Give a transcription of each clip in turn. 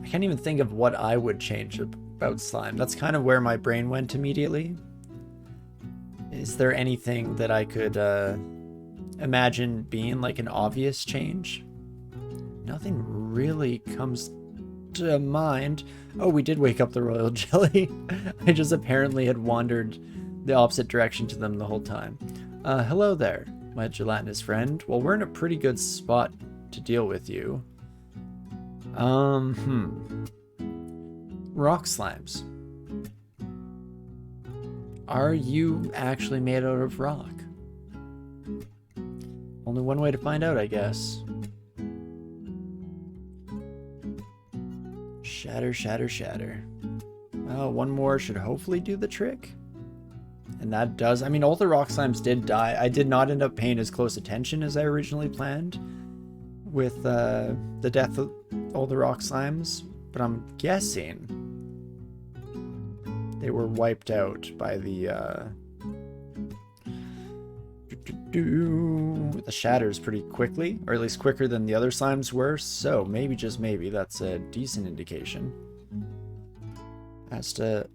I can't even think of what I would change about slime. That's kind of where my brain went immediately. Is there anything that I could imagine being like an obvious change? Nothing really comes to mind. Oh, we did wake up the royal jelly. I just apparently had wandered the opposite direction to them the whole time. Hello there, my gelatinous friend. Well, we're in a pretty good spot to deal with you. Rock slimes. Are you actually made out of rock? Only one way to find out, I guess. Shatter, shatter, shatter. Well, one more should hopefully do the trick. And that does. I mean, all the rock slimes did die. I did not end up paying as close attention as I originally planned with the death of all the rock slimes, but I'm guessing they were wiped out by the shatters pretty quickly, or at least quicker than the other slimes were, so maybe, just maybe, that's a decent indication as to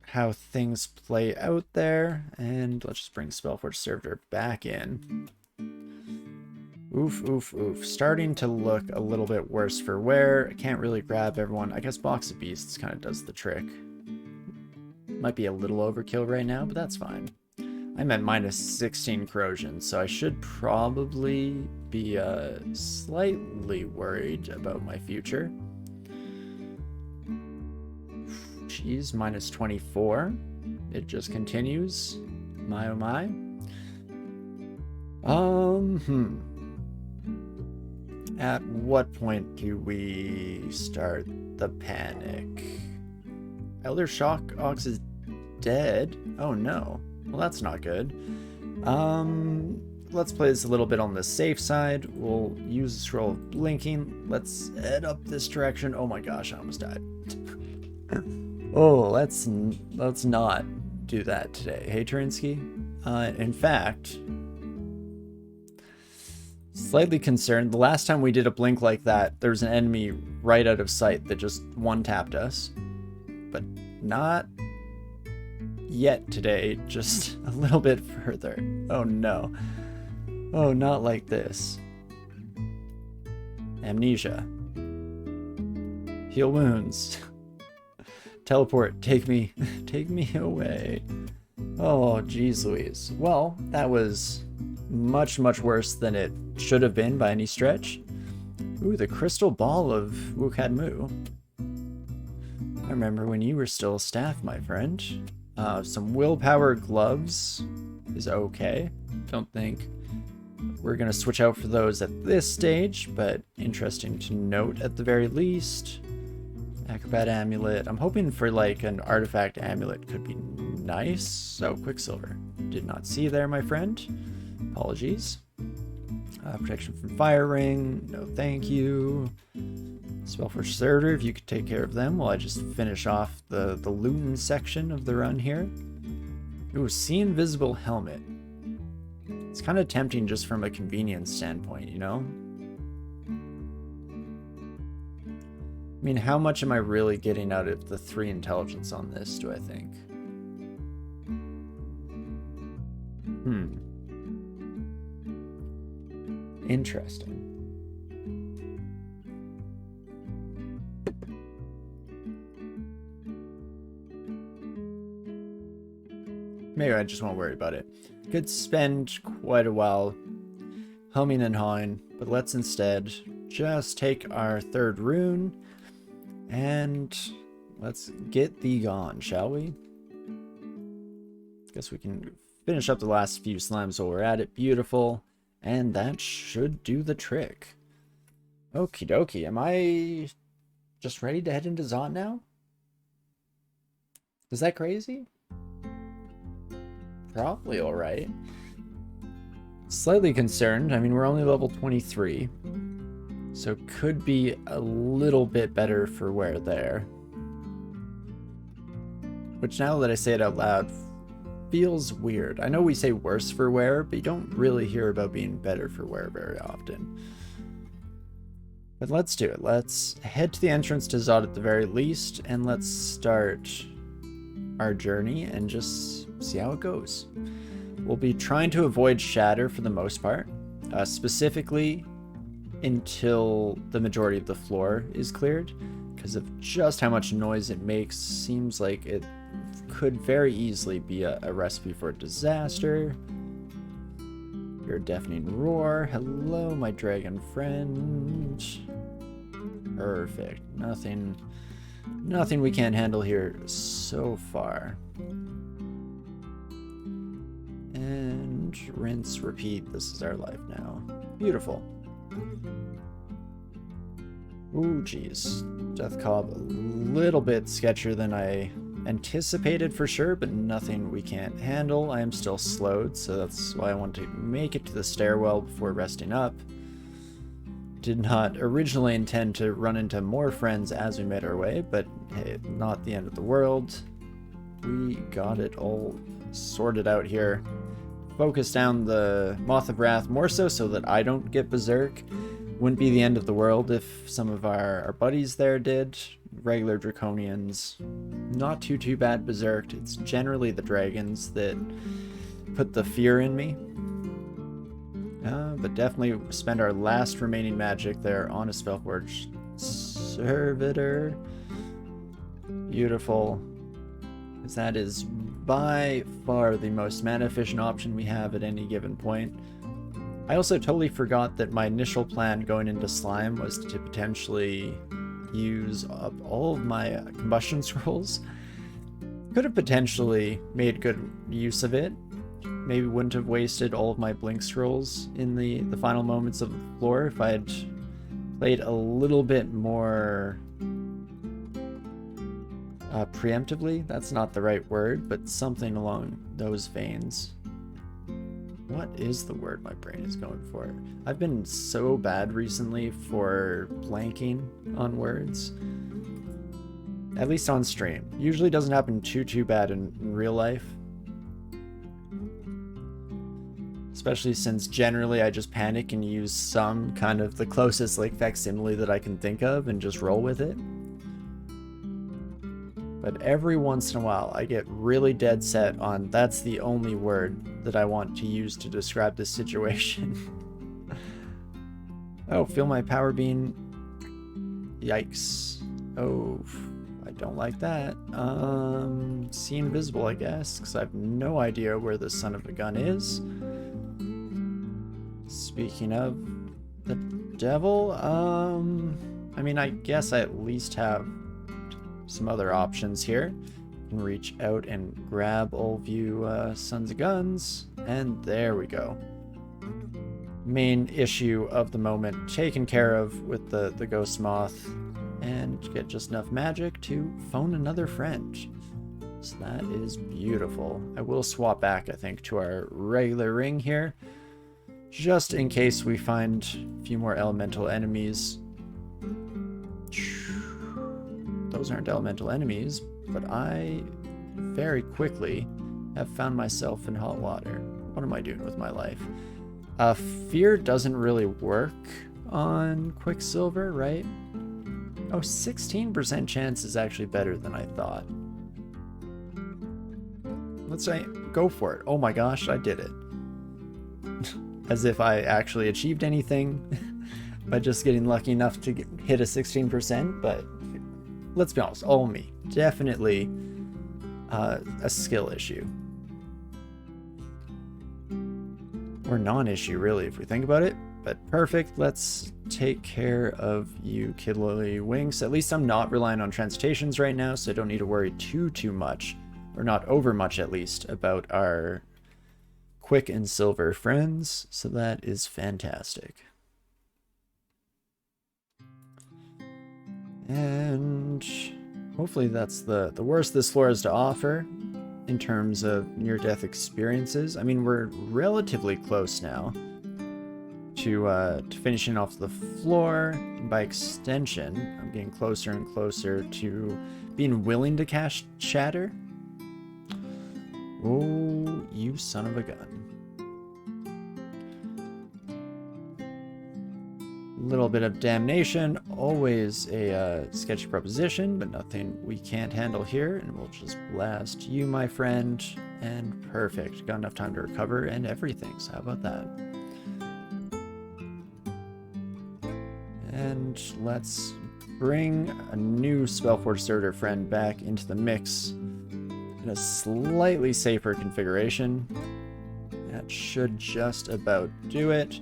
how things play out there. And let's just bring Spellforge Servitor back in. Oof, oof, oof. Starting to look a little bit worse for wear. I can't really grab everyone. I guess Box of Beasts kind of does the trick. Might be a little overkill right now, but that's fine. I'm at minus 16 corrosion, so I should probably be slightly worried about my future. Jeez, minus 24. It just continues. My oh my. At what point do we start the panic? Elder Shock Ox is dead. Oh no. Well, that's not good. Let's play this a little bit on the safe side. We'll use the Scroll of Blinking. Let's head up this direction. Oh my gosh, I almost died. Oh, let's not do that today. Hey, Torinski. In fact, slightly concerned. The last time we did a blink like that, there was an enemy right out of sight that just one-tapped us. But not yet today, just a little bit further. Oh no. Oh, not like this. Amnesia. Heal wounds. Teleport, take me away. Oh, geez Louise. Well, that was much, much worse than it should have been by any stretch. Ooh, the crystal ball of Wukadmu. I remember when you were still staff, my friend. Some willpower gloves is okay. Don't think we're gonna switch out for those at this stage, but interesting to note at the very least. Acrobat amulet. I'm hoping for like an artifact amulet could be nice. So Quicksilver. Did not see there, my friend. Apologies. Protection from fire ring. No thank you. Spellforge Servitor, if you could take care of them while I just finish off the looting section of the run here. Ooh, See Invisible Helmet. It's kind of tempting just from a convenience standpoint, you know? I mean, how much am I really getting out of the 3 intelligence on this, do I think? Interesting. Maybe I just won't worry about it. Could spend quite a while humming and hawing, but let's instead just take our 3rd rune and let's get thee gone, shall we? Guess we can finish up the last few slimes while we're at it. Beautiful. And that should do the trick. Okie dokie. Am I just ready to head into Zot now? Is that crazy? Probably alright. Slightly concerned. I mean, we're only level 23. So could be a little bit better for wear there. Which, now that I say it out loud, feels weird. I know we say worse for wear, but you don't really hear about being better for wear very often. But let's do it. Let's head to the entrance to Zot at the very least, and let's start our journey and just see how it goes. We'll be trying to avoid Shatter for the most part, specifically until the majority of the floor is cleared, because of just how much noise it makes. Seems like it could very easily be a recipe for a disaster. Your deafening roar. Hello, my dragon friend. Perfect. Nothing we can't handle here so far. And rinse, repeat. This is our life now. Beautiful. Ooh, geez. Death Cob a little bit sketchier than I anticipated for sure, but nothing we can't handle. I am still slowed, so that's why I want to make it to the stairwell before resting up. Did not originally intend to run into more friends as we made our way, but hey, not the end of the world. We got it all sorted out here. Focus down the Moth of Wrath more so that I don't get berserk. Wouldn't be the end of the world if some of our buddies there did. Regular Draconians, not too bad berserked. It's generally the dragons that put the fear in me. But definitely spend our last remaining magic there on a Spellforge Servitor. Beautiful. Because that is by far the most mana efficient option we have at any given point. I also totally forgot that my initial plan going into Slime was to potentially use up all of my combustion scrolls. Could have potentially made good use of it. Maybe wouldn't have wasted all of my blink scrolls in the final moments of the floor if I had played a little bit more preemptively. That's not the right word, but something along those veins. What is the word my brain is going for? I've been so bad recently for blanking on words. At least on stream. Usually doesn't happen too bad in real life. Especially since generally I just panic and use some kind of the closest like facsimile that I can think of and just roll with it. But every once in a while I get really dead set on that's the only word that I want to use to describe this situation. Oh, feel my power beam. Yikes. Oh, I don't like that. See invisible, I guess, because I have no idea where the son of a gun is. Speaking of the devil, I mean, I guess I at least have some other options here. Can reach out and grab all of you sons of guns, and there we go. Main issue of the moment taken care of with the ghost moth, and get just enough magic to phone another friend. So that is beautiful. I will swap back, I think, to our regular ring here, just in case we find a few more elemental enemies. Those aren't elemental enemies, but I very quickly have found myself in hot water. What am I doing with my life? Fear doesn't really work on Quicksilver, right? Oh, 16% chance is actually better than I thought. Let's say, go for it. Oh my gosh, I did it. As if I actually achieved anything by just getting lucky enough to hit a 16%, but let's be honest, all me. Definitely a skill issue. Or non-issue, really, if we think about it. But perfect, let's take care of you, Kidlily Winks. At least I'm not relying on transmutations right now, so I don't need to worry too much, or not over much at least, about our quick and silver friends. So that is fantastic. And hopefully that's the worst this floor has to offer in terms of near-death experiences. I mean, we're relatively close now to finishing off the floor. And by extension, I'm getting closer and closer to being willing to cast Shatter. Oh, you son of a gun. little bit of damnation, always a sketchy proposition, but nothing we can't handle here, and we'll just blast you, my friend, and perfect. Got enough time to recover and everything, so how about that? And let's bring a new Spellforge Servitor friend back into the mix in a slightly safer configuration. That should just about do it.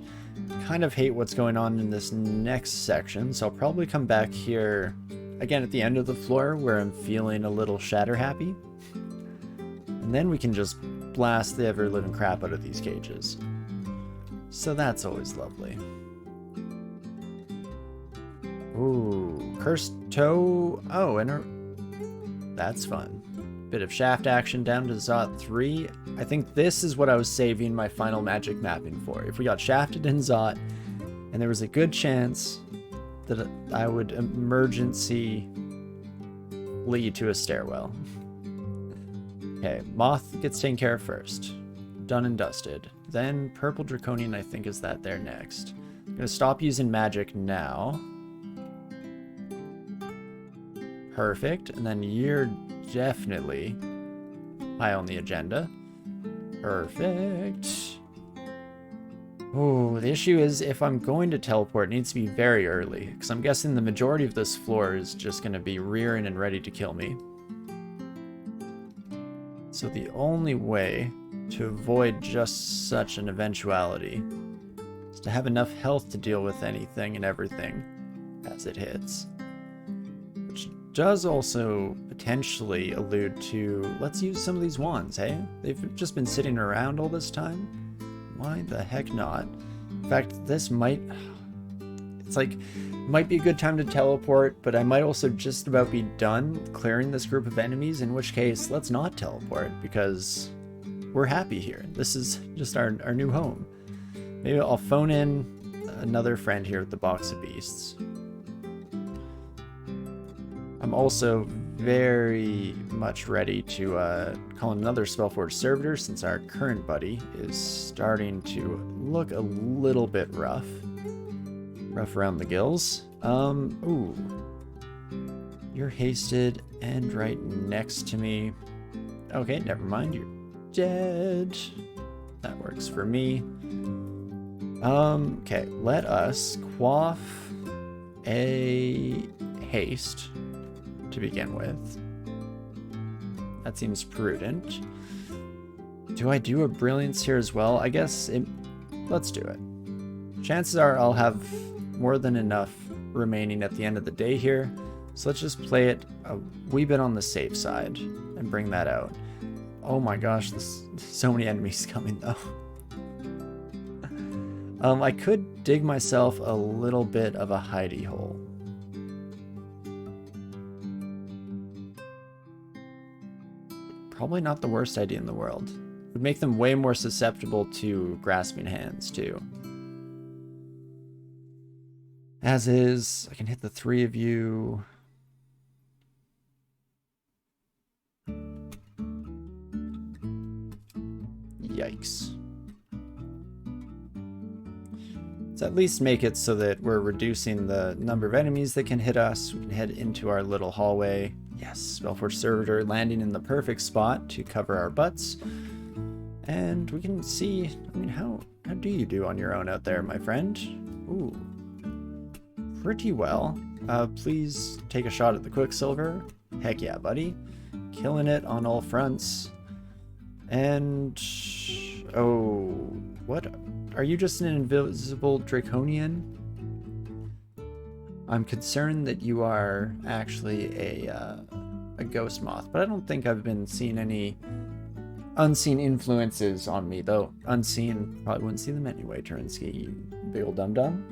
Kind of hate what's going on in this next section, so I'll probably come back here again at the end of the floor where I'm feeling a little Shatter happy. And then we can just blast the ever-living crap out of these cages. So that's always lovely. Ooh, Cursed Toe. Oh, and that's fun. Bit of shaft action down to Zot 3. I think this is what I was saving my final magic mapping for. If we got shafted in Zot, and there was a good chance that I would emergency lead to a stairwell. Okay, Moth gets taken care of first. Done and dusted. Then Purple Draconian, I think, is that there next. I'm gonna stop using magic now. Perfect. And then you're definitely high on the agenda. Perfect. Oh, the issue is if I'm going to teleport, it needs to be very early, because I'm guessing the majority of this floor is just going to be rearing and ready to kill me. So the only way to avoid just such an eventuality is to have enough health to deal with anything and everything as it hits. Which does also potentially allude to, let's use some of these wands, hey? They've just been sitting around all this time. Why the heck not? In fact, this might be a good time to teleport, but I might also just about be done clearing this group of enemies, in which case, let's not teleport, because we're happy here. This is just our new home. Maybe I'll phone in another friend here with the box of beasts. I'm also very much ready to call another Spellforge Servitor, since our current buddy is starting to look a little bit rough. Rough around the gills. Ooh. You're hasted and right next to me. Okay, never mind, you're dead. That works for me. Okay, let us quaff a haste to begin with. That seems prudent. Do I do a brilliance here as well? I guess let's do it. Chances are I'll have more than enough remaining at the end of the day here, so let's just play it a wee bit on the safe side and bring that out. Oh my gosh, there's so many enemies coming though. I could dig myself a little bit of a hidey hole. Probably not the worst idea in the world. It would make them way more susceptible to grasping hands too. As is, I can hit the three of you. Yikes. Let's at least make it so that we're reducing the number of enemies that can hit us. We can head into our little hallway. Yes, Spellforge Servitor landing in the perfect spot to cover our butts. And we can see, I mean, how do you do on your own out there, my friend? Ooh. Pretty well. Please take a shot at the Quicksilver. Heck yeah, buddy. Killing it on all fronts. And... oh... what? Are you just an invisible Draconian? I'm concerned that you are actually a ghost moth, but I don't think I've been seeing any unseen influences on me, though unseen, probably wouldn't see them anyway, Torinski, you big ol' dum-dum.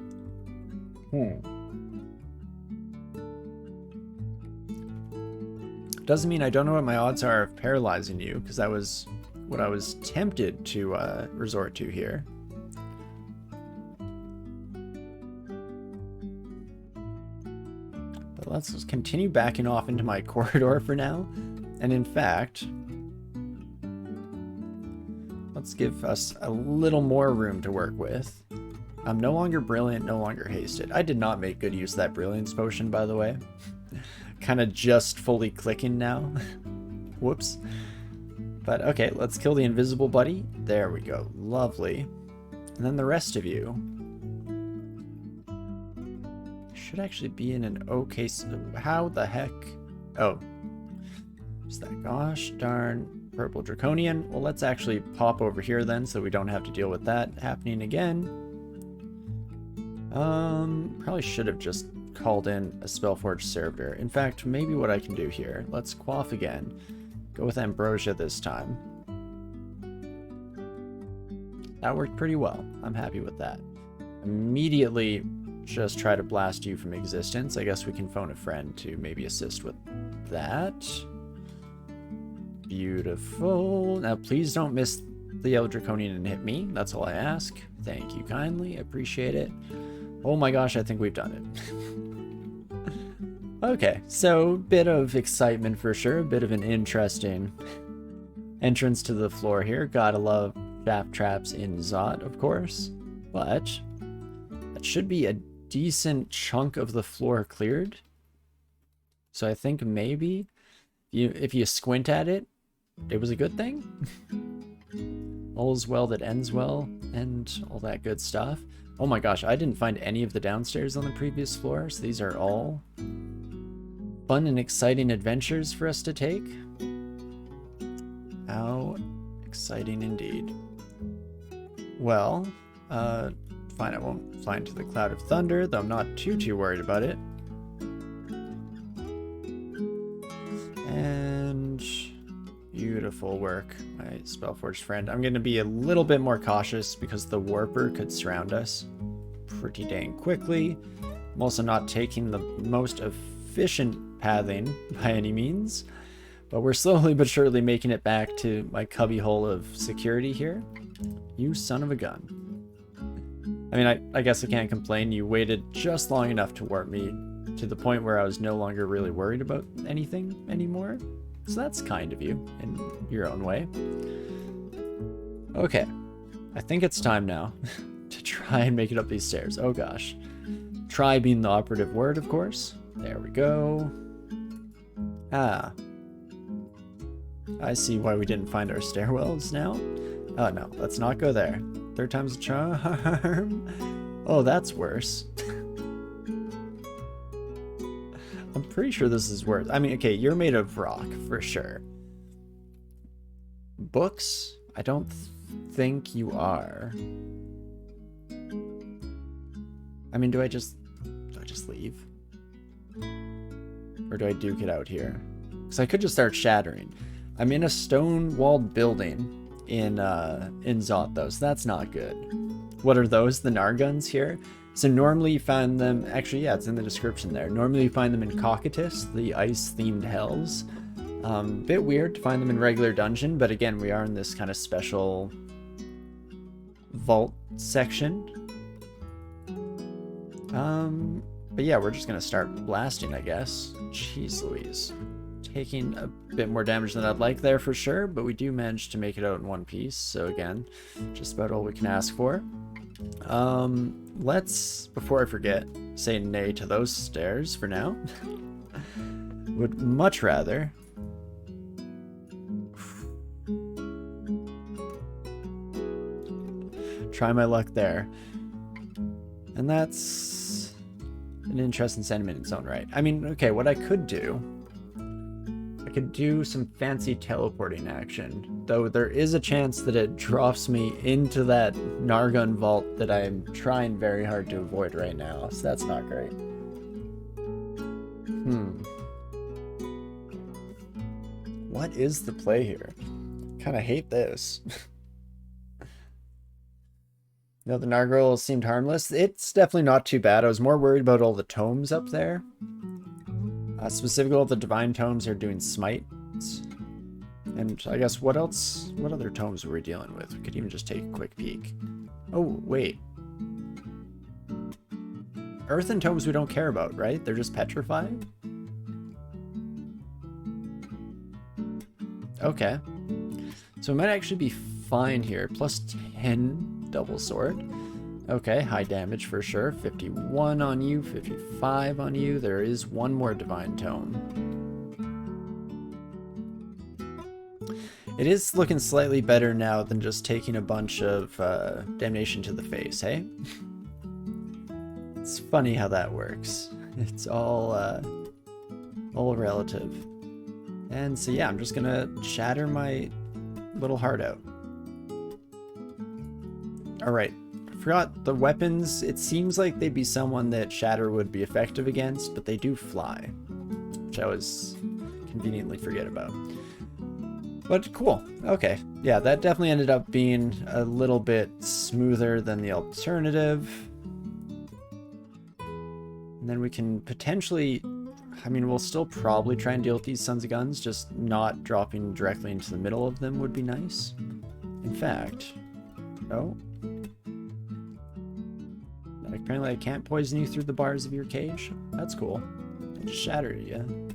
Doesn't mean I don't know what my odds are of paralyzing you, because that was what I was tempted to resort to here. But let's just continue backing off into my corridor for now. And in fact, let's give us a little more room to work with. I'm no longer brilliant, no longer hasted. I did not make good use of that brilliance potion, by the way. Kind of just fully clicking now. Whoops. But okay, let's kill the invisible buddy. There we go. Lovely. And then the rest of you should actually be in an okay... How the heck? Oh. Is that gosh darn purple draconian? Well, let's actually pop over here then so we don't have to deal with that happening again. Probably should have just called in a Spellforged Servitor. In fact, maybe what I can do here, let's quaff again. Go with Ambrosia this time. That worked pretty well. I'm happy with that. Immediately just try to blast you from existence. I guess we can phone a friend to maybe assist with that. Beautiful. Now please don't miss the Yellow Draconian and hit me. That's all I ask. Thank you kindly. Appreciate it. Oh my gosh, I think we've done it. Okay, so bit of excitement for sure. A bit of an interesting entrance to the floor here. Gotta love shaft traps in Zot, of course. But that should be a decent chunk of the floor cleared. So I think maybe if you squint at it, it was a good thing. All's well that ends well, and all that good stuff. Oh my gosh, I didn't find any of the downstairs on the previous floor, so these are all fun and exciting adventures for us to take. How exciting indeed. Well, fine, I won't fly into the Cloud of Thunder, though I'm not too worried about it. And beautiful work, my Spellforged friend. I'm going to be a little bit more cautious because the Warper could surround us pretty dang quickly. I'm also not taking the most efficient pathing by any means, but we're slowly but surely making it back to my cubbyhole of security here. You son of a gun. I mean, I guess I can't complain. You waited just long enough to warp me to the point where I was no longer really worried about anything anymore. So that's kind of you in your own way. Okay, I think it's time now to try and make it up these stairs. Oh gosh. Try being the operative word, of course. There we go. Ah. I see why we didn't find our stairwells now. Oh no, let's not go there. Third time's a charm. Oh, that's worse. I'm pretty sure this is worse. I mean, okay, you're made of rock, for sure. Books? I don't think you are. I mean, do I just leave? Or do I duke it out here? Because I could just start shattering. I'm in a stone-walled building in Zot, though, so that's not good. What are those? The Narguns here? So normally you find them, actually, yeah, it's in the description there. Normally you find them in Cocytus, the ice-themed hells. Bit weird to find them in regular dungeon, but again, we are in this kind of special vault section. But yeah, we're just gonna start blasting, I guess. Jeez Louise. Taking a bit more damage than I'd like there for sure, but we do manage to make it out in one piece. So again, just about all we can ask for. Let's, before I forget, say nay to those stairs for now. Would much rather try my luck there. And that's an interesting sentiment in its own right. I mean, okay, what I could do, I could do some fancy teleporting action, though there is a chance that it drops me into that Nargun vault that I'm trying very hard to avoid right now, so that's not great. What is the play here? Kind of hate this. No, the Gargoyle seemed harmless. It's definitely not too bad. I was more worried about all the tomes up there. Specifically, all the divine tomes are doing smite. And I guess what else? What other tomes were we dealing with? We could even just take a quick peek. Oh, wait. Earthen tomes we don't care about, right? They're just petrified? Okay. So it might actually be fine here. Plus 10 double sword. Okay, high damage for sure. 51 on you, 55 on you. There is one more Divine Tome. It is looking slightly better now than just taking a bunch of damnation to the face, hey? It's funny how that works. It's all relative. And so yeah, I'm just gonna shatter my little heart out. Alright, I forgot the weapons. It seems like they'd be someone that Shatter would be effective against, but they do fly, which I always conveniently forget about. But cool. Okay. Yeah, that definitely ended up being a little bit smoother than the alternative. And then we can potentially, I mean, we'll still probably try and deal with these Sons of Guns, just not dropping directly into the middle of them would be nice. In fact, oh. Apparently I can't poison you through the bars of your cage. That's cool. I'll just shatter you.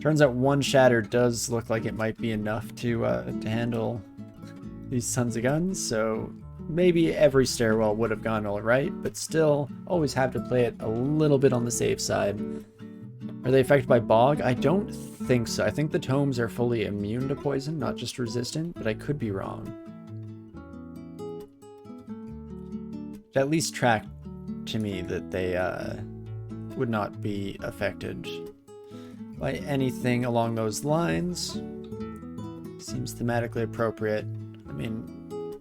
Turns out one shatter does look like it might be enough to handle these Sons of Guns, so maybe every stairwell would have gone alright, but still always have to play it a little bit on the safe side. Are they affected by Bog? I don't think so. I think the tomes are fully immune to poison, not just resistant, but I could be wrong. It at least tracked to me that they would not be affected by anything along those lines. Seems thematically appropriate. I mean,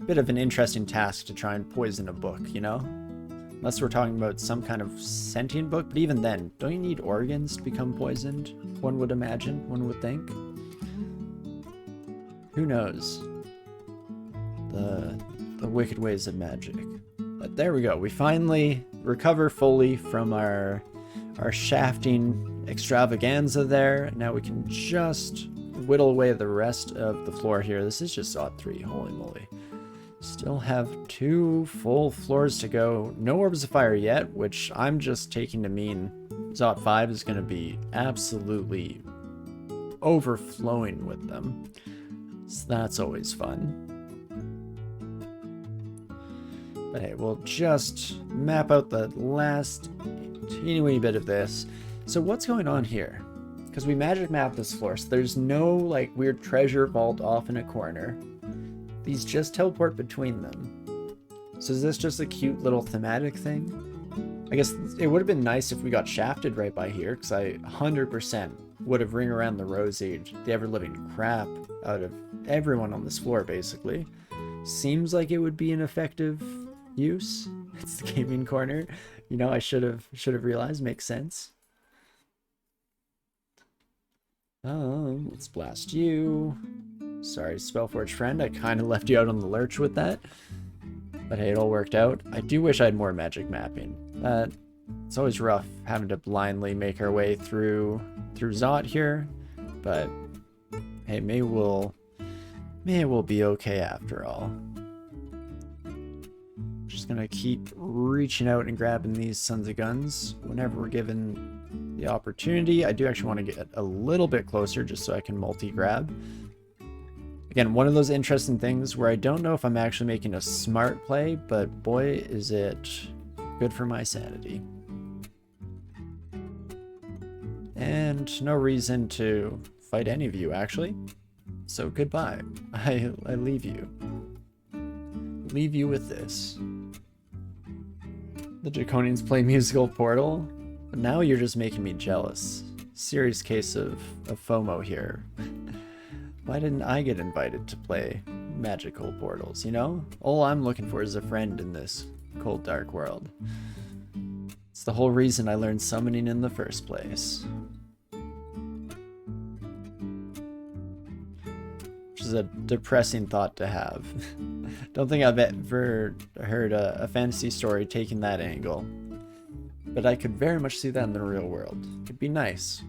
a bit of an interesting task to try and poison a book, you know? Unless we're talking about some kind of sentient book, but even then, don't you need organs to become poisoned? One would imagine, one would think. Who knows? The wicked ways of magic. But there we go. We finally recover fully from our shafting extravaganza there. Now we can just whittle away the rest of the floor here. This is just Zot 3, holy moly. Still have 2 full floors to go. No Orbs of Fire yet, which I'm just taking to mean Zot 5 is going to be absolutely overflowing with them. So that's always fun. But hey, we'll just map out the last teeny bit of this. So what's going on here? Because we magic map this floor, so there's no like weird treasure vault off in a corner. These just teleport between them. So is this just a cute little thematic thing? I guess it would have been nice if we got shafted right by here, because I 100% would have ring around the rosy the ever-living crap out of everyone on this floor, basically. Seems like it would be an effective use. It's the gaming corner. You know, I should have realized. Makes sense. Let's blast you. Sorry, Spellforged friend. I kind of left you out on the lurch with that. But hey, it all worked out. I do wish I had more magic mapping. It's always rough having to blindly make our way through Zot here. But hey, maybe we'll be okay after all. Just gonna keep reaching out and grabbing these Sons of Guns whenever we're given the opportunity. I do actually want to get a little bit closer just so I can multi-grab. Again, one of those interesting things where I don't know if I'm actually making a smart play, but boy, is it good for my sanity. And no reason to fight any of you, actually. So goodbye. I leave you. Leave you with this. The Draconians play musical Portal, but now you're just making me jealous. Serious case of FOMO here. Why didn't I get invited to play magical portals, you know? All I'm looking for is a friend in this cold, dark world. It's the whole reason I learned summoning in the first place. Which is a depressing thought to have. Don't think I've ever heard a fantasy story taking that angle. But I could very much see that in the real world. It'd be nice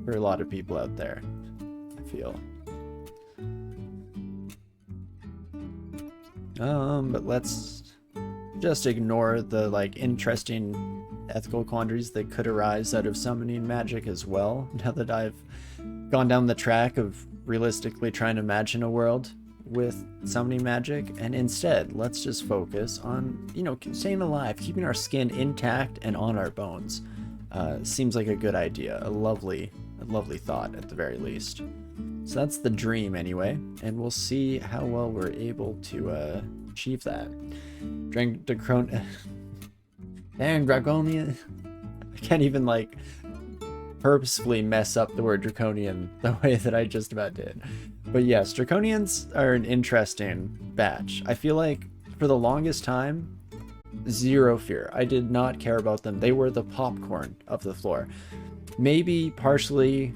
for a lot of people out there, I feel. But let's just ignore the like interesting ethical quandaries that could arise out of summoning magic as well. Now that I've gone down the track of realistically trying to imagine a world with summoning magic, and instead, let's just focus on, you know, staying alive, keeping our skin intact and on our bones. Seems like a good idea, a lovely thought at the very least. So that's the dream anyway, and we'll see how well we're able to achieve that. Draconian. I can't even like purposefully mess up the word draconian the way that I just about did. But yes, draconians are an interesting batch. I feel like for the longest time, zero fear. I did not care about them. They were the popcorn of the floor. Maybe partially